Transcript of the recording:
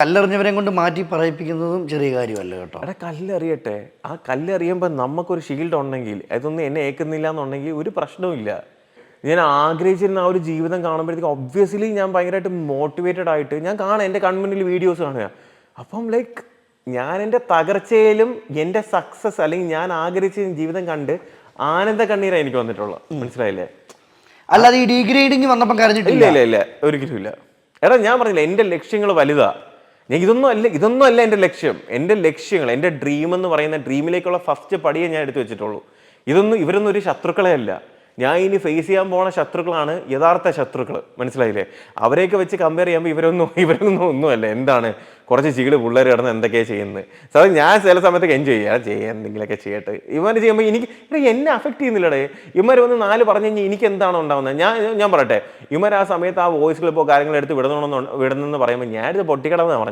കല്ലെറിഞ്ഞവരെ കൊണ്ട് മാറ്റി പറയിപ്പിക്കുന്നതും ചെറിയ കാര്യമല്ല കേട്ടോ. എടാ കല്ലെറിയട്ടെ, ആ കല്ലെറിയുമ്പോൾ നമുക്കൊരു ഷീൽഡ് ഉണ്ടെങ്കിൽ അതൊന്നും എന്നെ ഏൽക്കുന്നില്ല എന്നുണ്ടെങ്കിൽ ഒരു പ്രശ്നവുമില്ല. ഞാൻ ആഗ്രഹിച്ചിരുന്ന ആ ഒരു ജീവിതം കാണുമ്പോഴത്തേക്ക് ഒബ്വിയസ്ലി ഞാൻ ഭയങ്കരമായിട്ട് മോട്ടിവേറ്റഡ് ആയിട്ട് ഞാൻ കാണാം, എൻ്റെ കൺമുന്നിൽ വീഡിയോസ് കാണുക. അപ്പം ലൈക്ക് ഞാൻ എൻ്റെ തകർച്ചയിലും എൻ്റെ സക്സസ് അല്ലെങ്കിൽ ഞാൻ ആഗ്രഹിച്ച ജീവിതം കണ്ട് ആനന്ദ കണ്ണീരാണ് എനിക്ക് വന്നിട്ടുള്ളത്. മനസ്സിലായില്ലേ? അല്ലാതെ ഈ ഡീഗ്രേഡിങ് വന്നപ്പോൾ കരഞ്ഞിട്ടില്ല? ഇല്ല ഇല്ല, ഒരിക്കലും ഇല്ല. എടാ ഞാൻ പറഞ്ഞില്ല, എൻ്റെ ലക്ഷ്യങ്ങൾ വലുതാ. ഞാൻ ഇതൊന്നും അല്ല എൻ്റെ ലക്ഷ്യം. എൻ്റെ ലക്ഷ്യങ്ങൾ, എൻ്റെ ഡ്രീം എന്ന് പറയുന്ന ഡ്രീമിലേക്കുള്ള ഫസ്റ്റ് പടിയെ ഞാൻ എടുത്തു വെച്ചിട്ടുള്ളൂ. ഇവരൊന്നും ഒരു ശത്രുക്കളെ അല്ല. ഞാൻ ഇനി ഫേസ് ചെയ്യാൻ പോണ ശത്രുക്കളാണ് യഥാർത്ഥ ശത്രുക്കൾ. മനസ്സിലായില്ലേ? അവരെയൊക്കെ വെച്ച് കമ്പയർ ചെയ്യുമ്പോൾ ഇവരൊന്നും ഒന്നുമല്ല. എന്താണ് കുറച്ച് ചീട് പിള്ളേർ കിടന്ന് എന്തൊക്കെയാണ് ചെയ്യുന്നത്. സാധാരണ ഞാൻ ചില സമയത്തൊക്കെ എൻജോയ് ചെയ്യാം എന്തെങ്കിലുമൊക്കെ ചെയ്യട്ടെ. ഇവർ ചെയ്യുമ്പോൾ എന്നെ അഫക്റ്റ് ചെയ്യുന്നില്ലടേ. ഇവർ വന്ന് 4 പറഞ്ഞു കഴിഞ്ഞാൽ എനിക്ക് എന്താണോ ഉണ്ടാവുന്നത്? ഞാൻ പറയട്ടെ, ഇവർ ആ സമയത്ത് ആ വോയിസ് ക്ലിപ്പോ കാര്യങ്ങൾ എടുത്ത് വിടണമെന്ന് പറയുമ്പോൾ ഞാൻ ഇത് പൊട്ടിക്കടമെന്ന് പറഞ്ഞു.